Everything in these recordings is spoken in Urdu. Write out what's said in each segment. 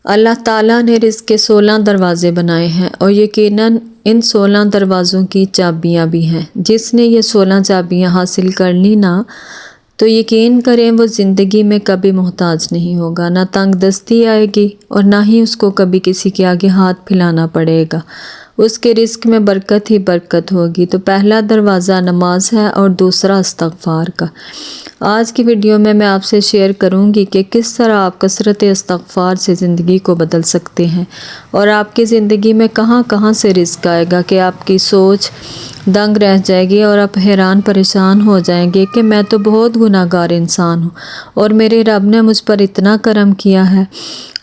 اللہ تعالیٰ نے رزق کے 16 دروازے بنائے ہیں اور یقیناً ان 16 دروازوں کی چابیاں بھی ہیں۔ جس نے یہ 16 چابیاں حاصل کر لی نا تو یقین کریں وہ زندگی میں کبھی محتاج نہیں ہوگا، نہ تنگ دستی آئے گی اور نہ ہی اس کو کبھی کسی کے آگے ہاتھ پھیلانا پڑے گا۔ اس کے رزق میں برکت ہی برکت ہوگی۔ تو پہلا دروازہ نماز ہے اور دوسرا استغفار کا۔ آج کی ویڈیو میں آپ سے شیئر کروں گی کہ کس طرح آپ کثرت استغفار سے زندگی کو بدل سکتے ہیں اور آپ کی زندگی میں کہاں کہاں سے رزق آئے گا کہ آپ کی سوچ دنگ رہ جائے گی اور آپ حیران پریشان ہو جائیں گے کہ میں تو بہت گناہ گار انسان ہوں اور میرے رب نے مجھ پر اتنا کرم کیا ہے۔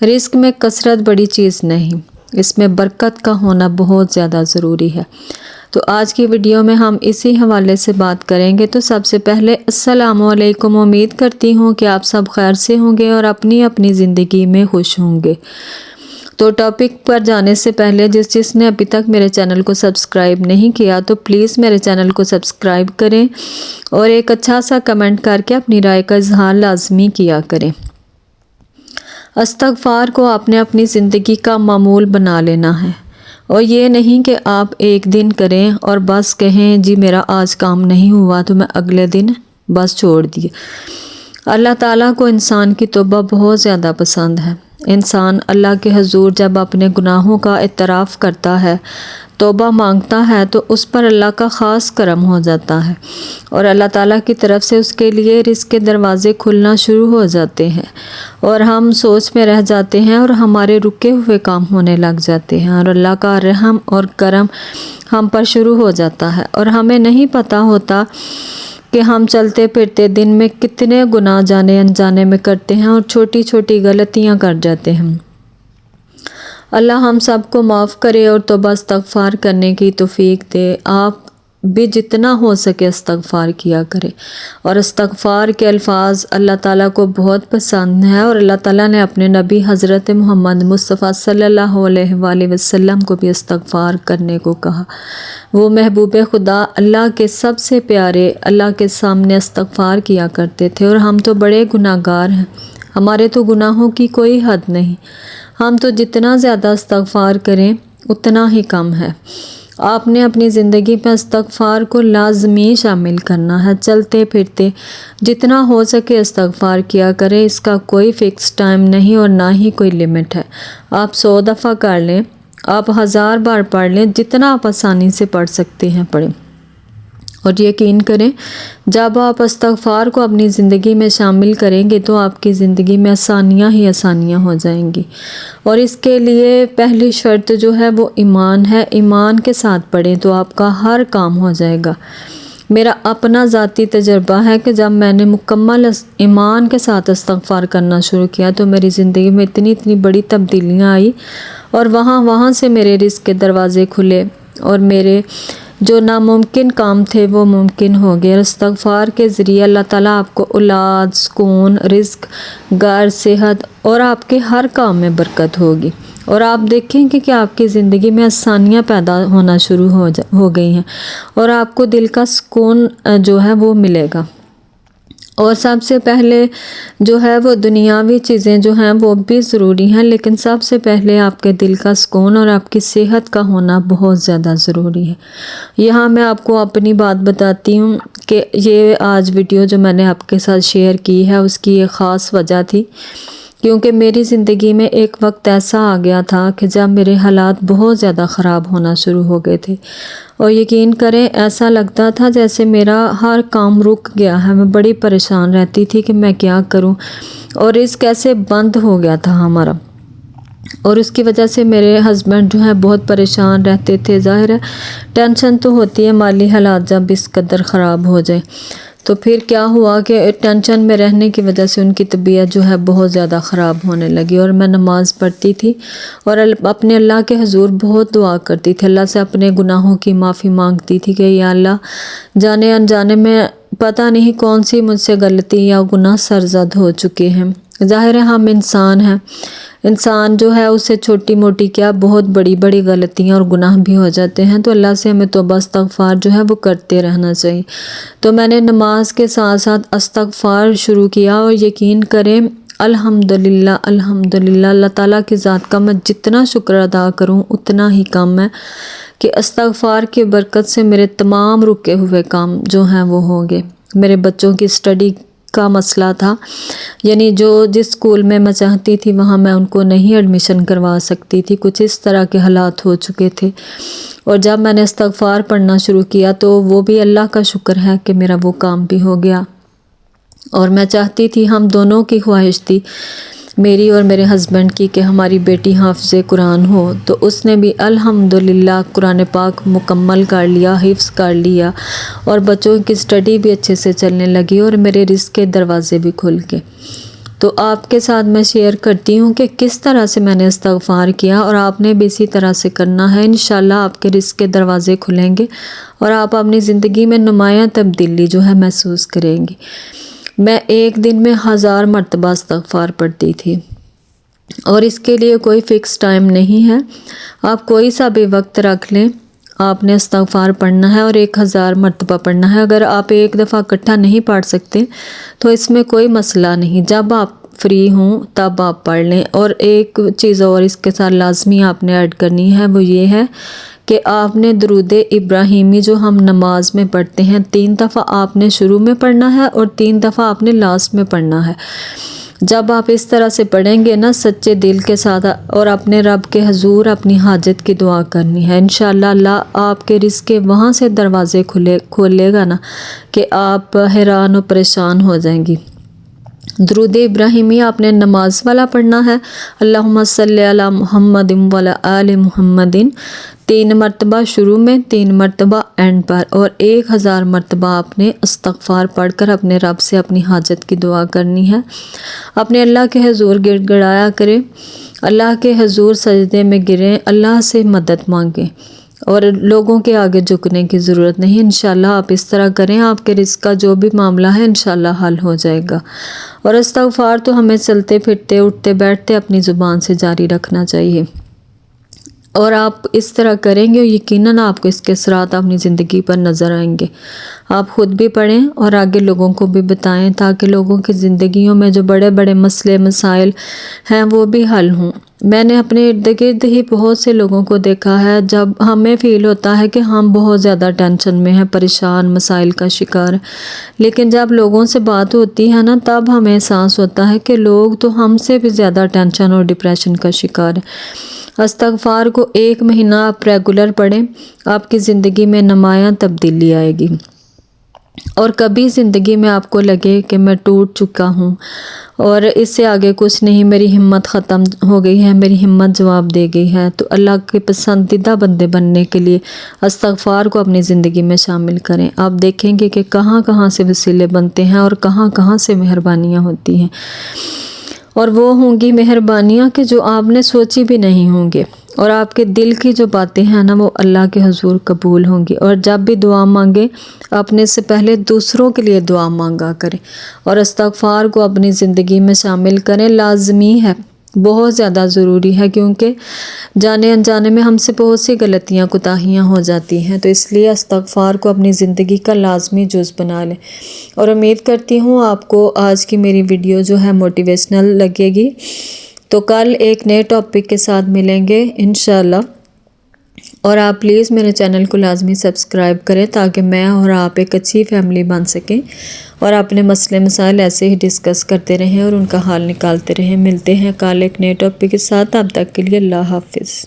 رزق میں کثرت بڑی چیز نہیں، اس میں برکت کا ہونا بہت زیادہ ضروری ہے۔ تو آج کی ویڈیو میں ہم اسی حوالے سے بات کریں گے۔ تو سب سے پہلے السلام علیکم، امید کرتی ہوں کہ آپ سب خیر سے ہوں گے اور اپنی اپنی زندگی میں خوش ہوں گے۔ تو ٹاپک پر جانے سے پہلے جس نے ابھی تک میرے چینل کو سبسکرائب نہیں کیا تو پلیز میرے چینل کو سبسکرائب کریں اور ایک اچھا سا کمنٹ کر کے اپنی رائے کا اظہار لازمی کیا کریں۔ استغفار کو آپ نے اپنی زندگی کا معمول بنا لینا ہے اور یہ نہیں کہ آپ ایک دن کریں اور بس کہیں جی میرا آج کام نہیں ہوا تو میں اگلے دن بس چھوڑ دیے۔ اللہ تعالیٰ کو انسان کی توبہ بہت زیادہ پسند ہے۔ انسان اللہ کے حضور جب اپنے گناہوں کا اعتراف کرتا ہے، توبہ مانگتا ہے تو اس پر اللہ کا خاص کرم ہو جاتا ہے اور اللہ تعالیٰ کی طرف سے اس کے لیے رزق کے دروازے کھلنا شروع ہو جاتے ہیں اور ہم سوچ میں رہ جاتے ہیں اور ہمارے رکے ہوئے کام ہونے لگ جاتے ہیں اور اللہ کا رحم اور کرم ہم پر شروع ہو جاتا ہے اور ہمیں نہیں پتہ ہوتا کہ ہم چلتے پھرتے دن میں کتنے گناہ جانے انجانے میں کرتے ہیں اور چھوٹی چھوٹی غلطیاں کر جاتے ہیں۔ اللہ ہم سب کو معاف کرے اور توبہ استغفار کرنے کی توفیق دے۔ آپ بھی جتنا ہو سکے استغفار کیا کرے اور استغفار کے الفاظ اللہ تعالیٰ کو بہت پسند ہے اور اللہ تعالیٰ نے اپنے نبی حضرت محمد مصطفیٰ صلی اللہ علیہ وآلہ وسلم کو بھی استغفار کرنے کو کہا۔ وہ محبوب خدا اللہ کے سب سے پیارے اللہ کے سامنے استغفار کیا کرتے تھے اور ہم تو بڑے گناہ گار ہیں، ہمارے تو گناہوں کی کوئی حد نہیں، ہم تو جتنا زیادہ استغفار کریں اتنا ہی کم ہے۔ آپ نے اپنی زندگی میں استغفار کو لازمی شامل کرنا ہے۔ چلتے پھرتے جتنا ہو سکے استغفار کیا کریں، اس کا کوئی فکس ٹائم نہیں اور نہ ہی کوئی لیمٹ ہے۔ آپ 100 دفعہ کر لیں، آپ 1000 بار پڑھ لیں، جتنا آپ آسانی سے پڑھ سکتے ہیں پڑھیں اور یقین کریں جب آپ استغفار کو اپنی زندگی میں شامل کریں گے تو آپ کی زندگی میں آسانیاں ہی آسانیاں ہو جائیں گی اور اس کے لیے پہلی شرط جو ہے وہ ایمان ہے۔ ایمان کے ساتھ پڑھیں تو آپ کا ہر کام ہو جائے گا۔ میرا اپنا ذاتی تجربہ ہے کہ جب میں نے مکمل ایمان کے ساتھ استغفار کرنا شروع کیا تو میری زندگی میں اتنی بڑی تبدیلیاں آئی اور وہاں سے میرے رزق کے دروازے کھلے اور میرے جو ناممکن کام تھے وہ ممکن ہو گئے۔ استغفار کے ذریعے اللہ تعالیٰ آپ کو اولاد، سکون، رزق، گھر، صحت اور آپ کے ہر کام میں برکت ہوگی اور آپ دیکھیں گے کہ آپ کی زندگی میں آسانیاں پیدا ہونا شروع ہو گئی ہیں اور آپ کو دل کا سکون جو ہے وہ ملے گا۔ اور سب سے پہلے جو ہے وہ دنیاوی چیزیں جو ہیں وہ بھی ضروری ہیں، لیکن سب سے پہلے آپ کے دل کا سکون اور آپ کی صحت کا ہونا بہت زیادہ ضروری ہے۔ یہاں میں آپ کو اپنی بات بتاتی ہوں کہ یہ آج ویڈیو جو میں نے آپ کے ساتھ شیئر کی ہے اس کی ایک خاص وجہ تھی، کیونکہ میری زندگی میں ایک وقت ایسا آ گیا تھا کہ جب میرے حالات بہت زیادہ خراب ہونا شروع ہو گئے تھے اور یقین کریں ایسا لگتا تھا جیسے میرا ہر کام رک گیا ہے۔ میں بڑی پریشان رہتی تھی کہ میں کیا کروں اور رزق کیسے بند ہو گیا تھا ہمارا اور اس کی وجہ سے میرے ہسبینڈ جو ہے بہت پریشان رہتے تھے۔ ظاہر ہے ٹینشن تو ہوتی ہے مالی حالات جب اس قدر خراب ہو جائے تو پھر کیا ہوا کہ ٹینشن میں رہنے کی وجہ سے ان کی طبیعت جو ہے بہت زیادہ خراب ہونے لگی اور میں نماز پڑھتی تھی اور اپنے اللہ کے حضور بہت دعا کرتی تھی، اللہ سے اپنے گناہوں کی معافی مانگتی تھی کہ یا اللہ جانے انجانے میں پتہ نہیں کون سی مجھ سے غلطی یا گناہ سرزد ہو چکے ہیں۔ ظاہر ہے ہم انسان ہیں، انسان جو ہے اس سے چھوٹی موٹی کیا بہت بڑی بڑی غلطیاں اور گناہ بھی ہو جاتے ہیں، تو اللہ سے ہمیں توبہ استغفار جو ہے وہ کرتے رہنا چاہیے۔ تو میں نے نماز کے ساتھ ساتھ استغفار شروع کیا اور یقین کریں الحمدللہ الحمدللہ۔ اللہ تعالیٰ کی ذات کا میں جتنا شکر ادا کروں اتنا ہی کم ہے کہ استغفار کی برکت سے میرے تمام رکے ہوئے کام جو ہیں وہ ہوں گے۔ میرے بچوں کی اسٹڈی کا مسئلہ تھا، یعنی جس اسکول میں میں چاہتی تھی وہاں میں ان کو نہیں ایڈمیشن کروا سکتی تھی، کچھ اس طرح کے حالات ہو چکے تھے، اور جب میں نے استغفار پڑھنا شروع کیا تو وہ بھی اللہ کا شکر ہے کہ میرا وہ کام بھی ہو گیا۔ اور میں چاہتی تھی، ہم دونوں کی خواہش تھی، میری اور میرے ہسبینڈ کی، کہ ہماری بیٹی حافظ قرآن ہو، تو اس نے بھی الحمدللہ قرآن پاک مکمل کر لیا، حفظ کر لیا، اور بچوں کی اسٹڈی بھی اچھے سے چلنے لگی اور میرے رزق کے دروازے بھی کھل گئے۔ تو آپ کے ساتھ میں شیئر کرتی ہوں کہ کس طرح سے میں نے استغفار کیا، اور آپ نے بھی اسی طرح سے کرنا ہے۔ انشاءاللہ آپ کے رزق کے دروازے کھلیں گے اور آپ اپنی زندگی میں نمایاں تبدیلی جو ہے محسوس کریں گی۔ میں ایک دن میں 1000 مرتبہ استغفار پڑھتی تھی، اور اس کے لیے کوئی فکس ٹائم نہیں ہے، آپ کوئی سا بھی وقت رکھ لیں، آپ نے استغفار پڑھنا ہے اور 1000 مرتبہ پڑھنا ہے۔ اگر آپ ایک دفعہ اکٹھا نہیں پڑھ سکتے تو اس میں کوئی مسئلہ نہیں، جب آپ فری ہوں تب آپ پڑھ لیں۔ اور ایک چیز اور اس کے ساتھ لازمی آپ نے ایڈ کرنی ہے، وہ یہ ہے کہ آپ نے درود ابراہیمی جو ہم نماز میں پڑھتے ہیں 3 دفعہ آپ نے شروع میں پڑھنا ہے اور 3 دفعہ آپ نے لاسٹ میں پڑھنا ہے۔ جب آپ اس طرح سے پڑھیں گے نا سچے دل کے ساتھ، اور اپنے رب کے حضور اپنی حاجت کی دعا کرنی ہے، انشاءاللہ اللہ آپ کے رزق کے وہاں سے دروازے کھولے گا نا کہ آپ حیران و پریشان ہو جائیں گی۔ درود ابراہیمی آپ نے نماز والا پڑھنا ہے، اللہم صلی علی محمد وعلی آل محمد، 3 مرتبہ شروع میں، 3 مرتبہ اینڈ پر، اور 1000 مرتبہ آپ نے استغفار پڑھ کر اپنے رب سے اپنی حاجت کی دعا کرنی ہے۔ اپنے اللہ کے حضور گڑ گڑایا کریں، اللہ کے حضور سجدے میں گریں، اللہ سے مدد مانگیں، اور لوگوں کے آگے جھکنے کی ضرورت نہیں۔ انشاءاللہ آپ اس طرح کریں، آپ کے رزق کا جو بھی معاملہ ہے انشاءاللہ حل ہو جائے گا۔ اور استغفار تو ہمیں چلتے پھرتے اٹھتے بیٹھتے اپنی زبان سے جاری رکھنا چاہیے، اور آپ اس طرح کریں گے یقیناً آپ کو اس کے اثرات اپنی زندگی پر نظر آئیں گے۔ آپ خود بھی پڑھیں اور آگے لوگوں کو بھی بتائیں، تاکہ لوگوں کی زندگیوں میں جو بڑے بڑے مسئلے مسائل ہیں وہ بھی حل ہوں۔ میں نے اپنے ارد گرد ہی بہت سے لوگوں کو دیکھا ہے، جب ہمیں فیل ہوتا ہے کہ ہم بہت زیادہ ٹینشن میں ہیں، پریشان، مسائل کا شکار ہیں، لیکن جب لوگوں سے بات ہوتی ہے نا تب ہمیں احساس ہوتا ہے کہ لوگ تو ہم سے بھی زیادہ ٹینشن اور ڈپریشن کا شکار ہیں۔ استغفار کو 1 مہینہ آپ ریگولر پڑھیں، آپ کی زندگی میں نمایاں تبدیلی آئے گی، اور کبھی زندگی میں آپ کو لگے کہ میں ٹوٹ چکا ہوں اور اس سے آگے کچھ نہیں، میری ہمت ختم ہو گئی ہے، میری ہمت جواب دے گئی ہے، تو اللہ کے پسندیدہ بندے بننے کے لیے استغفار کو اپنی زندگی میں شامل کریں۔ آپ دیکھیں گے کہ کہاں کہاں سے وسیلے بنتے ہیں اور کہاں کہاں سے مہربانیاں ہوتی ہیں، اور وہ ہوں گی مہربانیاں کہ جو آپ نے سوچی بھی نہیں ہوں گے، اور آپ کے دل کی جو باتیں ہیں نا وہ اللہ کے حضور قبول ہوں گی۔ اور جب بھی دعا مانگیں اپنے سے پہلے دوسروں کے لیے دعا مانگا کریں، اور استغفار کو اپنی زندگی میں شامل کریں، لازمی ہے، بہت زیادہ ضروری ہے، کیونکہ جانے انجانے میں ہم سے بہت سی غلطیاں کوتاہیاں ہو جاتی ہیں، تو اس لیے استغفار کو اپنی زندگی کا لازمی جز بنا لیں۔ اور امید کرتی ہوں آپ کو آج کی میری ویڈیو جو ہے موٹیویشنل لگے گی، تو کل ایک نئے ٹاپک کے ساتھ ملیں گے انشاءاللہ، اور آپ پلیز میرے چینل کو لازمی سبسکرائب کریں تاکہ میں اور آپ ایک اچھی فیملی بن سکیں، اور اپنے مسئلے مسائل ایسے ہی ڈسکس کرتے رہیں اور ان کا حل نکالتے رہیں۔ ملتے ہیں کل ایک نئے ٹاپک کے ساتھ، اب تک کے لیے اللہ حافظ۔